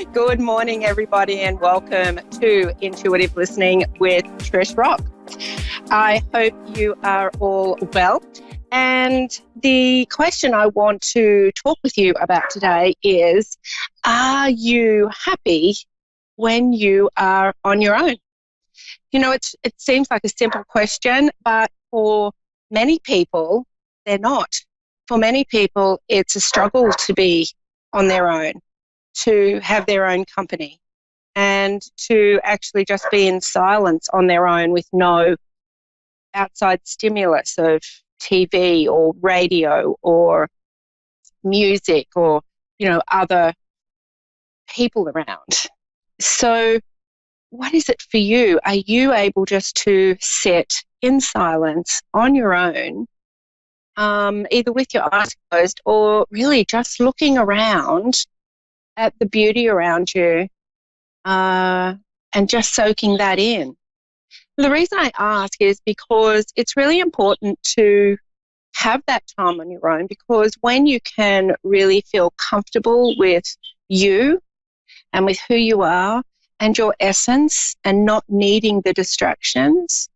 Good morning, everybody, and welcome to Intuitive Listening with Trish Rock. I hope you are all well. And the question I want to talk with you about today is, are you happy when you are on your own? You know, it seems like a simple question, but for many people, they're not. For many people, it's a struggle to be on their own, to have their own company, and to actually just be in silence on their own with no outside stimulus of TV or radio or music or, other people around. So what is it for you? Are you able just to sit in silence on your own, either with your eyes closed or really just looking around at the beauty around you and just soaking that in? The reason I ask is because it's really important to have that time on your own, because when you can really feel comfortable with you and with who you are and your essence and not needing the distractions,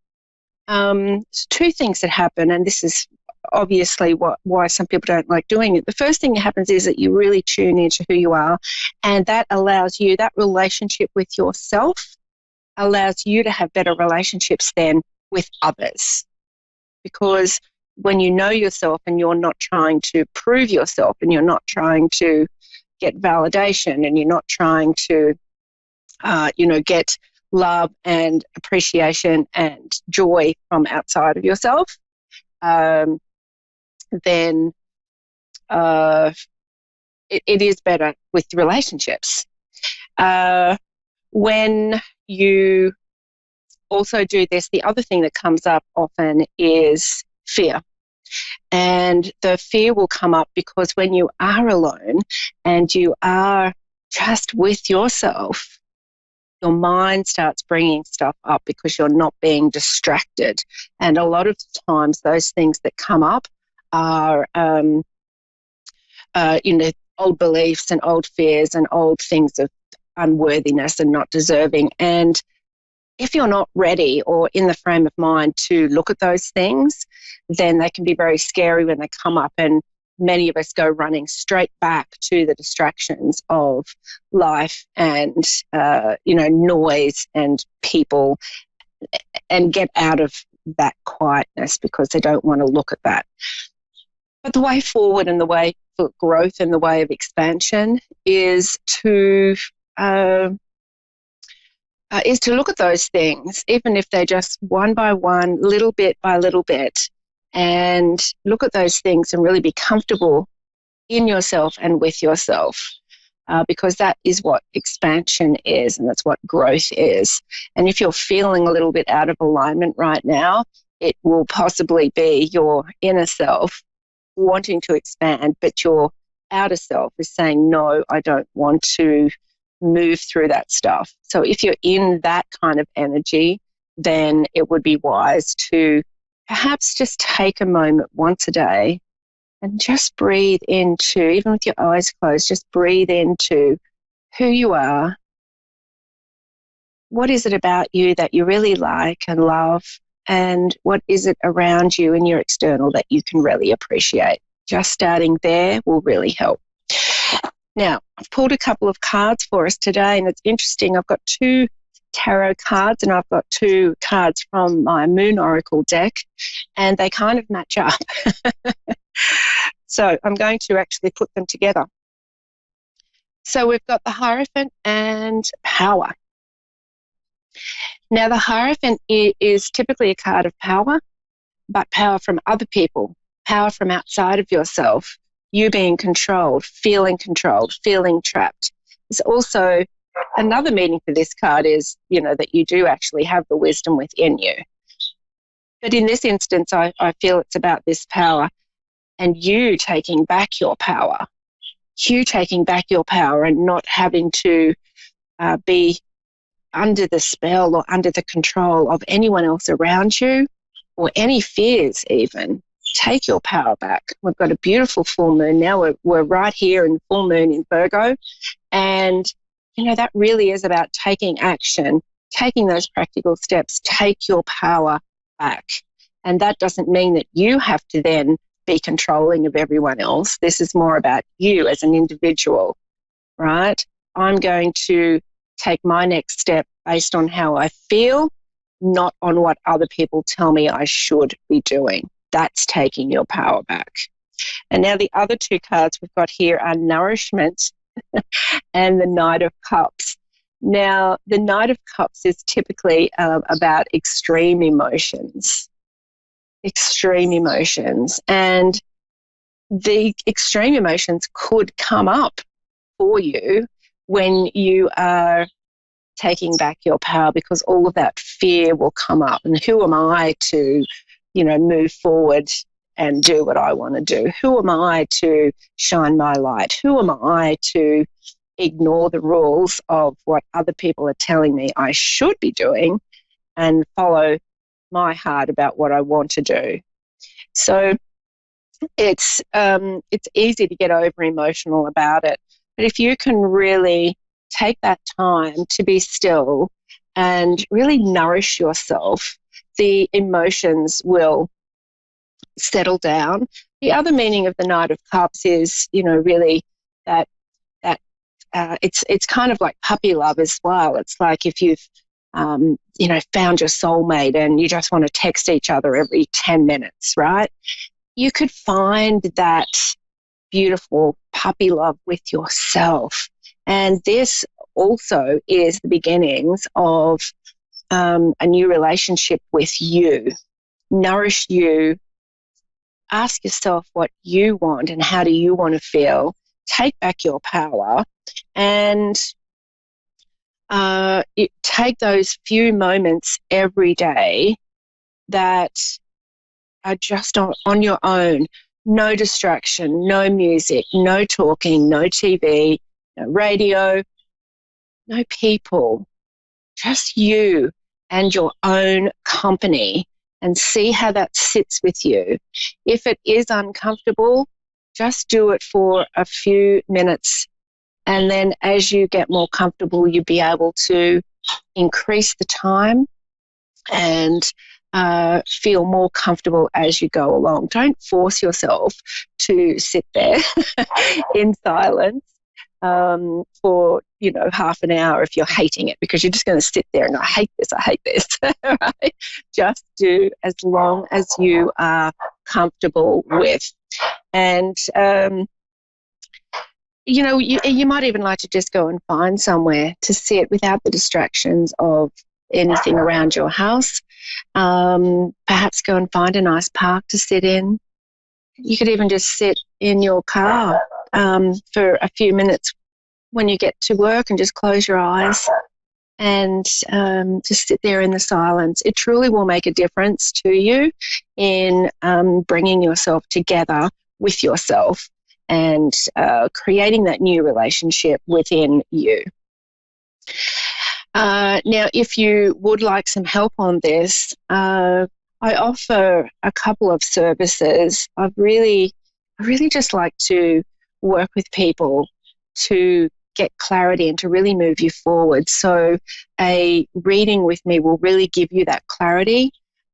two things that happen, and this is obviously why some people don't like doing it. The first thing that happens is that you really tune into who you are, and that allows you, that relationship with yourself allows you to have better relationships then with others. Because when you know yourself and you're not trying to prove yourself and you're not trying to get validation and you're not trying to, get love and appreciation and joy from outside of yourself, then it is better with relationships. When you also do this, the other thing that comes up often is fear. And the fear will come up because when you are alone and you are just with yourself, your mind starts bringing stuff up because you're not being distracted. And a lot of times those things that come up are, old beliefs and old fears and old things of unworthiness and not deserving. And if you're not ready or in the frame of mind to look at those things, then they can be very scary when they come up, and many of us go running straight back to the distractions of life and, noise and people, and get out of that quietness because they don't want to look at that. But the way forward and the way for growth and the way of expansion is to look at those things, even if they're just one by one, little bit by little bit, and look at those things and really be comfortable in yourself and with yourself, because that is what expansion is and that's what growth is. And if you're feeling a little bit out of alignment right now, it will possibly be your inner self wanting to expand, but your outer self is saying, no, I don't want to move through that stuff. So if you're in that kind of energy, then it would be wise to perhaps just take a moment once a day and just breathe into, even with your eyes closed, just breathe into who you are. What is it about you that you really like and love? And what is it around you in your external that you can really appreciate? Just starting there will really help. Now, I've pulled a couple of cards for us today, and it's interesting. I've got two tarot cards and I've got two cards from my Moon Oracle deck, and they kind of match up. So I'm going to actually put them together. So we've got the Hierophant and Power. Now, the Hierophant is typically a card of power, but power from other people, power from outside of yourself, you being controlled, feeling trapped. There's also another meaning for this card is, that you do actually have the wisdom within you. But in this instance, I feel it's about this power and you taking back your power, and not having to be under the spell or under the control of anyone else around you or any fears even. Take your power back. We've got a beautiful full moon now. We're right here in the full moon in Virgo, and that really is about taking action, taking those practical steps, take your power back. And that doesn't mean that you have to then be controlling of everyone else. This is more about you as an individual, right? I'm going to take my next step based on how I feel, not on what other people tell me I should be doing. That's taking your power back. And now the other two cards we've got here are Nourishment and the Knight of Cups. Now, the Knight of Cups is typically about extreme emotions. And the extreme emotions could come up for you when you are taking back your power, because all of that fear will come up. And who am I to, move forward and do what I want to do? Who am I to shine my light? Who am I to ignore the rules of what other people are telling me I should be doing and follow my heart about what I want to do? So it's easy to get over emotional about it. But if you can really take that time to be still and really nourish yourself, the emotions will settle down. The other meaning of the Knight of Cups is, really that it's kind of like puppy love as well. It's like if you've found your soulmate and you just want to text each other every 10 minutes, right? You could find that beautiful puppy love with yourself. And this also is the beginnings of a new relationship with you. Nourish you. Ask yourself what you want and how do you want to feel. Take back your power and take those few moments every day that are just on your own. No distraction, no music, no talking, no TV, no radio, no people, just you and your own company, and see how that sits with you. If it is uncomfortable, just do it for a few minutes, and then as you get more comfortable, you'll be able to increase the time and feel more comfortable as you go along. Don't force yourself to sit there in silence for, half an hour if you're hating it, because you're just going to sit there and I hate this, right? Just do as long as you are comfortable with. And, you might even like to just go and find somewhere to sit without the distractions of anything around your house. Perhaps go and find a nice park to sit in. You could even just sit in your car for a few minutes when you get to work and just close your eyes and just sit there in the silence. It truly will make a difference to you in bringing yourself together with yourself and creating that new relationship within you. Now, if you would like some help on this, I offer a couple of services. I really just like to work with people to get clarity and to really move you forward. So a reading with me will really give you that clarity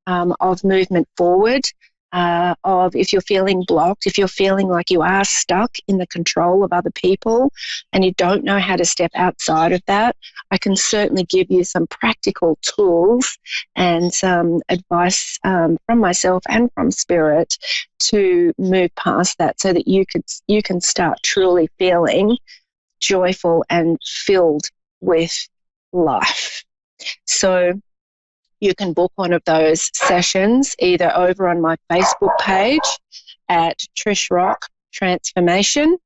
of movement forward, of if you're feeling blocked, if you're feeling like you are stuck in the control of other people and you don't know how to step outside of that. I can certainly give you some practical tools and some advice from myself and from Spirit to move past that so that you can start truly feeling joyful and filled with life. So you can book one of those sessions either over on my Facebook page at Trish Rock Transformation,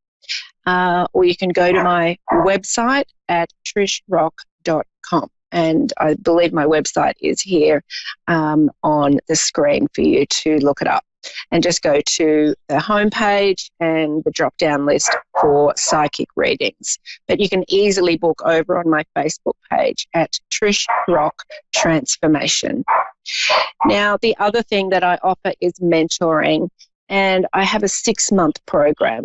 or you can go to my website at trishrock.com. And I believe my website is here on the screen for you to look it up. And just go to the homepage and the drop-down list for psychic readings. But you can easily book over on my Facebook page at Trish Rock Transformation. Now, the other thing that I offer is mentoring, and I have a 6-month program.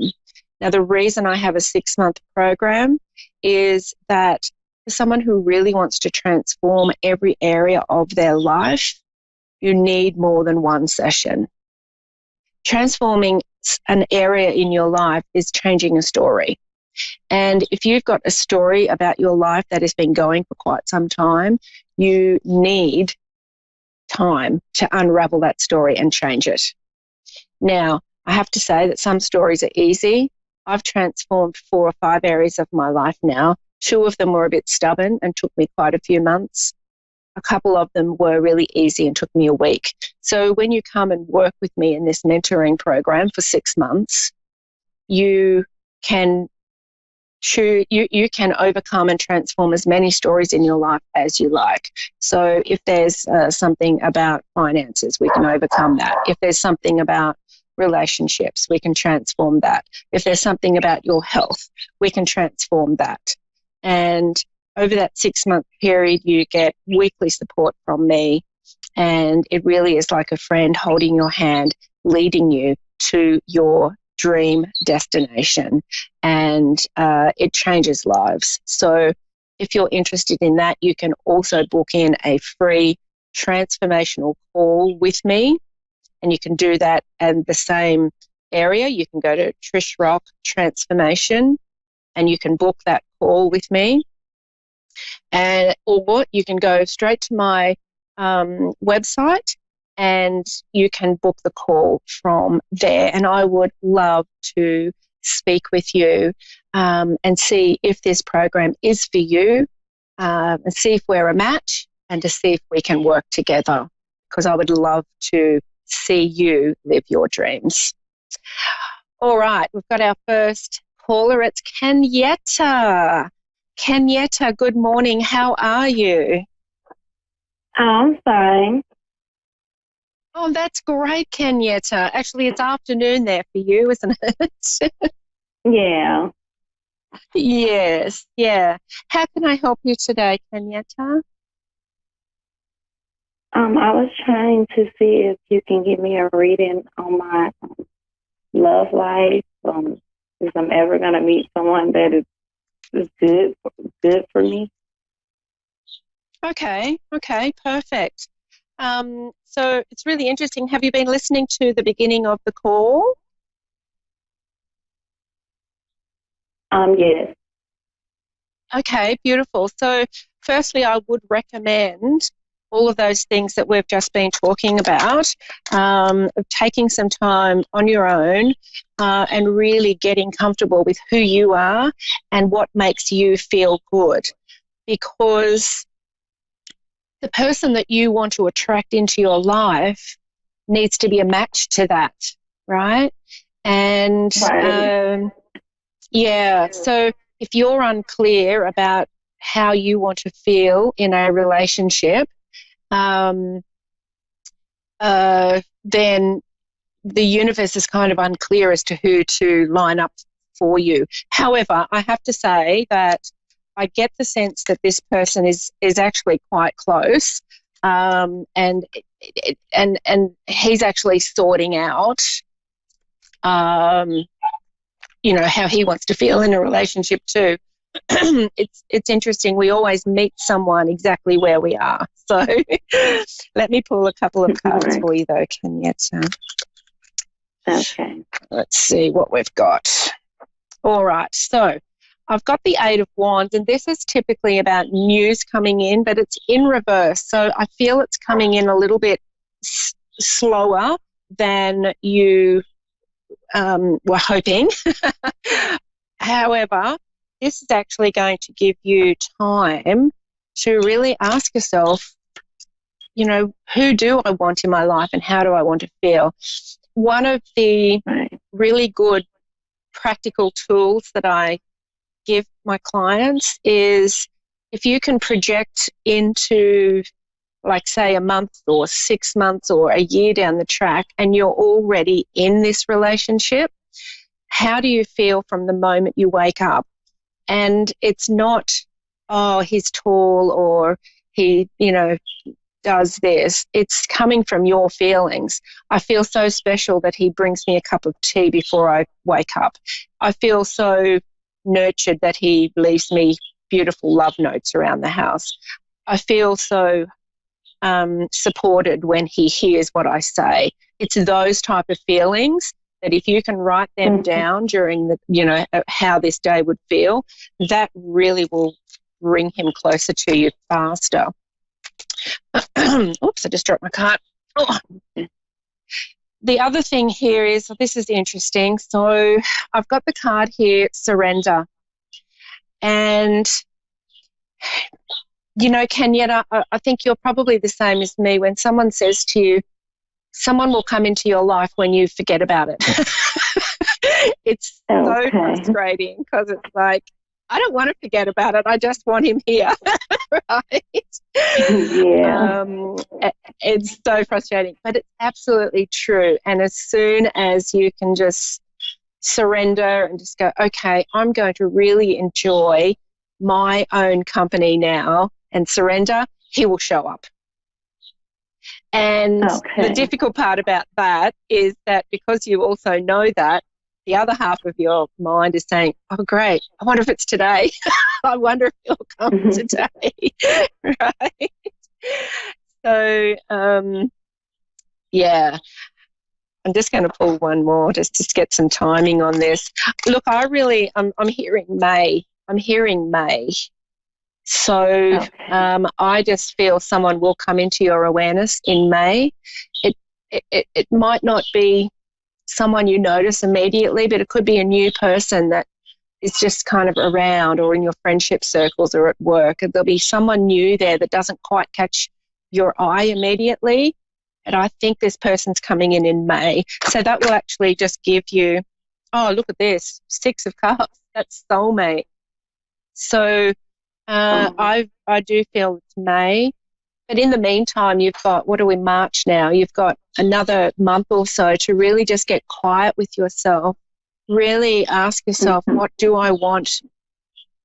Now, the reason I have a 6-month program is that for someone who really wants to transform every area of their life, you need more than one session. Transforming an area in your life is changing a story. And if you've got a story about your life that has been going for quite some time, you need time to unravel that story and change it. Now, I have to say that some stories are easy. I've transformed 4 or 5 areas of my life now. 2 of them were a bit stubborn and took me quite a few months. A couple of them were really easy and took me a week. So when you come and work with me in this mentoring program for 6 months, you can you can overcome and transform as many stories in your life as you like. So if there's something about finances, we can overcome that. If there's something about relationships, we can transform that. If there's something about your health, we can transform that. And over that 6-month period, you get weekly support from me, and it really is like a friend holding your hand, leading you to your dream destination, and it changes lives. So if you're interested in that, you can also book in a free transformational call with me, and you can do that in the same area. You can go to Trish Rock Transformation and you can book that call with me. Or you can go straight to my website and you can book the call from there. And I would love to speak with you and see if this program is for you, and see if we're a match, and to see if we can work together, because I would love to see you live your dreams. All right, we've got our first caller. It's Kenyetta. Kenyetta, good morning. How are you? I'm fine. Oh, that's great, Kenyetta. Actually, it's afternoon there for you, isn't it? Yeah. Yes, yeah. How can I help you today, Kenyetta? I was trying to see if you can give me a reading on my love life. If I'm ever going to meet someone that is good for me. Okay, perfect. So it's really interesting. Have you been listening to the beginning of the call? Yes. Okay, beautiful. So firstly, I would recommend all of those things that we've just been talking about, of taking some time on your own and really getting comfortable with who you are and what makes you feel good. Because the person that you want to attract into your life needs to be a match to that, right? And so if you're unclear about how you want to feel in a relationship, then the universe is kind of unclear as to who to line up for you. However, I have to say that I get the sense that this person is actually quite close, and he's actually sorting out, how he wants to feel in a relationship too. It's interesting. We always meet someone exactly where we are. So let me pull a couple of cards for you, though, Kenyetta. Okay. Let's see what we've got. All right. So I've got the 8 of Wands, and this is typically about news coming in, but it's in reverse. So I feel it's coming in a little bit slower than you were hoping. However, this is actually going to give you time to really ask yourself, who do I want in my life and how do I want to feel? One of the really good practical tools that I give my clients is if you can project into, like, say, a month or 6 months or a year down the track and you're already in this relationship, how do you feel from the moment you wake up? And it's not, oh, he's tall or he, does this. It's coming from your feelings. I feel so special that he brings me a cup of tea before I wake up. I feel so nurtured that he leaves me beautiful love notes around the house. I feel so supported when he hears what I say. It's those type of feelings that if you can write them down during the, how this day would feel, that really will bring him closer to you faster. Oops, I just dropped my card. Oh. The other thing here is, this is interesting. So I've got the card here, surrender. And, Kenyetta, I think you're probably the same as me. When someone says to you, someone will come into your life when you forget about it. It's so frustrating because it's like, I don't want to forget about it. I just want him here, right? Yeah. It's so frustrating, but it's absolutely true. And as soon as you can just surrender and just go, okay, I'm going to really enjoy my own company now and surrender, he will show up. And the difficult part about that is that because you also know that, the other half of your mind is saying, oh, great, I wonder if it's today. I wonder if he'll come today, right? So, I'm just going to pull one more just to get some timing on this. Look, I'm hearing May. I'm hearing May. So I just feel someone will come into your awareness in May. It might not be someone you notice immediately, but it could be a new person that is just kind of around or in your friendship circles or at work. There'll be someone new there that doesn't quite catch your eye immediately. And I think this person's coming in May. So that will actually just give you, oh, look at this, 6 of Cups. That's soulmate. So I do feel it's May. But in the meantime, you've got, what are we, March now? You've got another month or so to really just get quiet with yourself. Really ask yourself, what do I want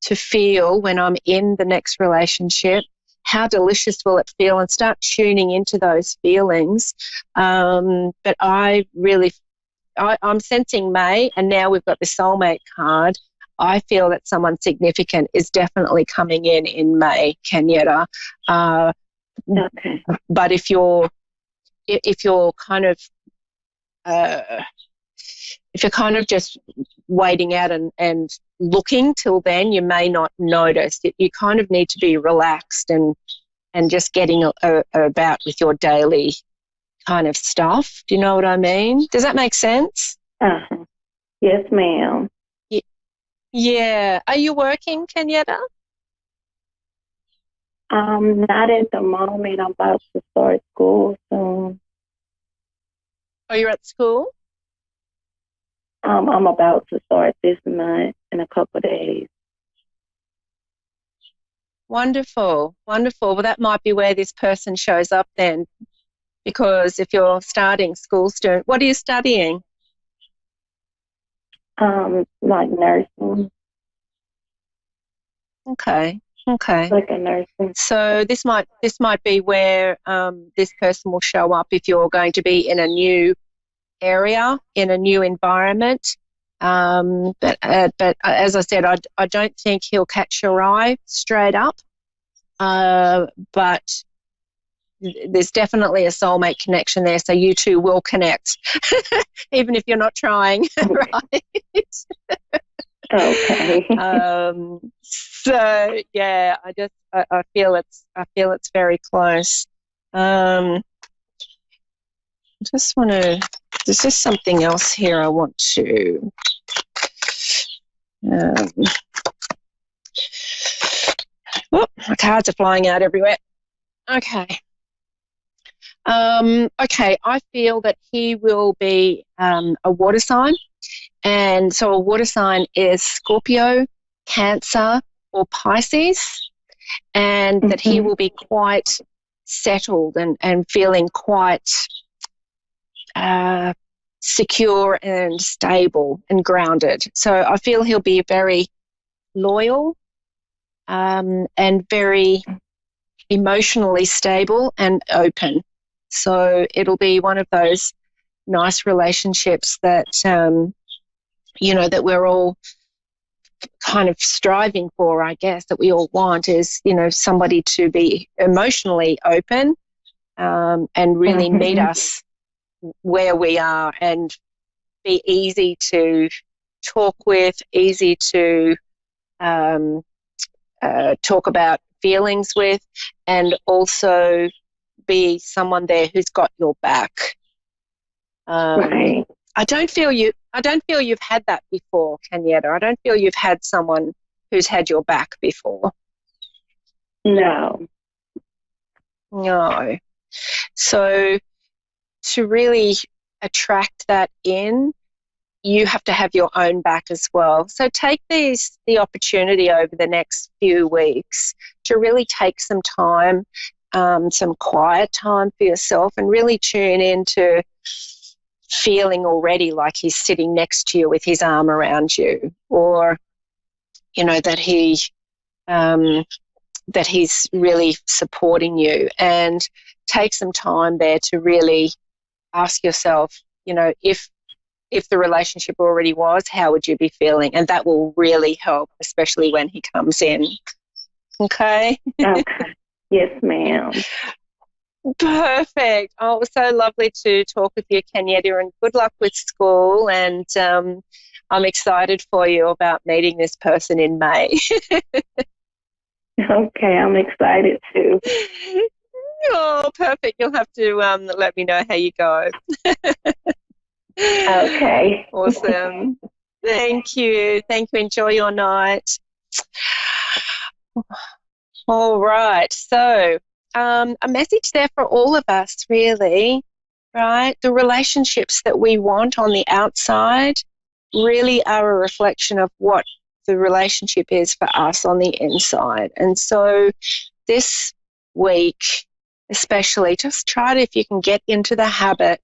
to feel when I'm in the next relationship? How delicious will it feel? And start tuning into those feelings. But I'm sensing May, and now we've got the soulmate card. I feel that someone significant is definitely coming in May, Kenyetta. But if you're kind of just waiting out and looking till then, you may not notice. You kind of need to be relaxed and just getting about with your daily kind of stuff. Do you know what I mean? Does that make sense? Yes, ma'am. Yeah. Are you working, Kenyetta? Not at the moment. I'm about to start school soon. Oh, you're at school? I'm about to start this month in a couple of days. Wonderful, wonderful. Well, that might be where this person shows up then, because if you're starting school soon, what are you studying? Like nursing. Okay. Like a nursing. So this might be where this person will show up if you're going to be in a new area, in a new environment. But as I said, I don't think he'll catch your eye straight up. But there's definitely a soulmate connection there, so you two will connect, even if you're not trying, right? Okay. So yeah, I feel it's very close. Just want to. There's just something else here I want to. My cards are flying out everywhere. Okay. Okay, I feel that he will be a water sign. And so a water sign is Scorpio, Cancer, or Pisces, and that he will be quite settled and feeling quite secure and stable and grounded. So I feel he'll be very loyal and very emotionally stable and open. So it'll be one of those nice relationships that, that we're all kind of striving for, I guess, that we all want is, somebody to be emotionally open and really meet us where we are and be easy to talk with, easy to talk about feelings with, and also be someone there who's got your back. Right. I don't feel you've had that before, Kenyatta. I don't feel you've had someone who's had your back before. No. No. So to really attract that in, you have to have your own back as well. So take the opportunity over the next few weeks to really take some time, some quiet time for yourself, and really tune into feeling already like he's sitting next to you with his arm around you, or, that he's really supporting you, and take some time there to really ask yourself, if the relationship already was, how would you be feeling? And that will really help, especially when he comes in. Okay? Okay. Yes, ma'am. Perfect. Oh, it was so lovely to talk with you, Kenyatta, and good luck with school. And I'm excited for you about meeting this person in May. Okay, I'm excited too. Oh, perfect. You'll have to let me know how you go. Okay. Awesome. Thank you. Enjoy your night. All right. So a message there for all of us, really, right? The relationships that we want on the outside really are a reflection of what the relationship is for us on the inside. And so this week, especially, just try to, if you can, get into the habit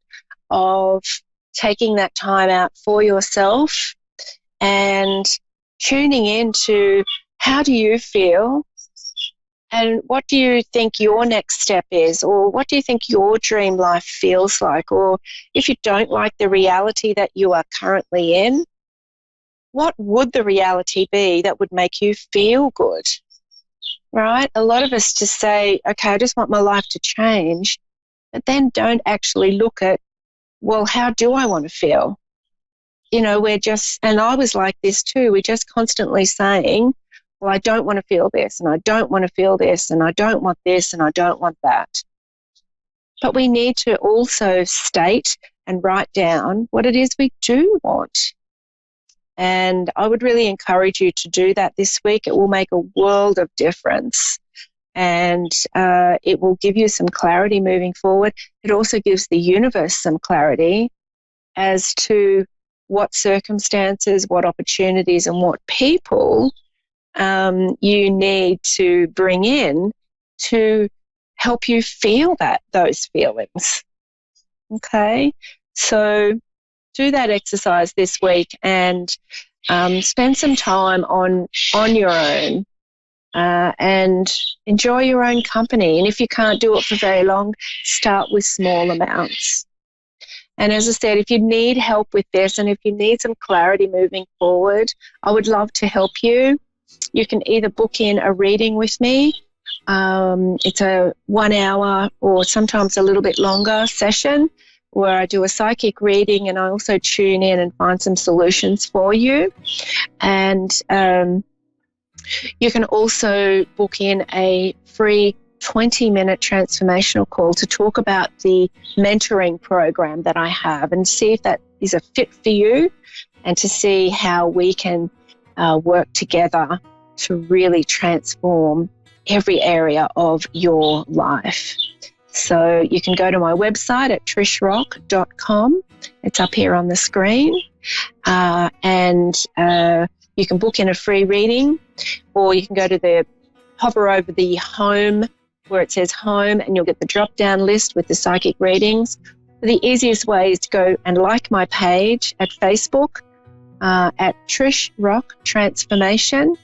of taking that time out for yourself and tuning into how do you feel and what do you think your next step is, or what do you think your dream life feels like, or if you don't like the reality that you are currently in, what would the reality be that would make you feel good, right? A lot of us just say, okay, I just want my life to change, but then don't actually look at, well, how do I want to feel? We're just, and I was like this too, we're just constantly saying, well, I don't want to feel this, and I don't want to feel this, and I don't want this, and I don't want that. But we need to also state and write down what it is we do want. And I would really encourage you to do that this week. It will make a world of difference. And it will give you some clarity moving forward. It also gives the universe some clarity as to what circumstances, what opportunities, and what people you need to bring in to help you feel those feelings. Okay? So do that exercise this week and spend some time on your own. And enjoy your own company. And if you can't do it for very long, start with small amounts. And as I said, if you need help with this and if you need some clarity moving forward, I would love to help you. You can either book in a reading with me. It's a 1 hour or sometimes a little bit longer session where I do a psychic reading and I also tune in and find some solutions for you. And you can also book in a free 20-minute transformational call to talk about the mentoring program that I have and see if that is a fit for you and to see how we can work together to really transform every area of your life. So you can go to my website at trishrock.com. It's up here on the screen. And you can book in a free reading, or you can go to hover over the home where it says home, and you'll get the drop-down list with the psychic readings. The easiest way is to go and like my page at Facebook at Trish Rock Transformation,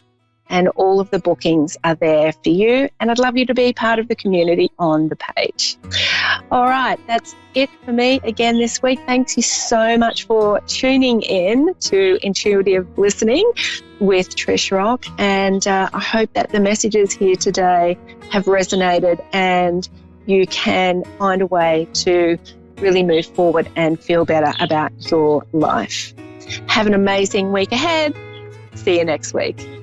and all of the bookings are there for you. And I'd love you to be part of the community on the page. All right, that's it for me again this week. Thanks you so much for tuning in to Intuitive Listening with Trish Rock. And I hope that the messages here today have resonated and you can find a way to really move forward and feel better about your life. Have an amazing week ahead. See you next week.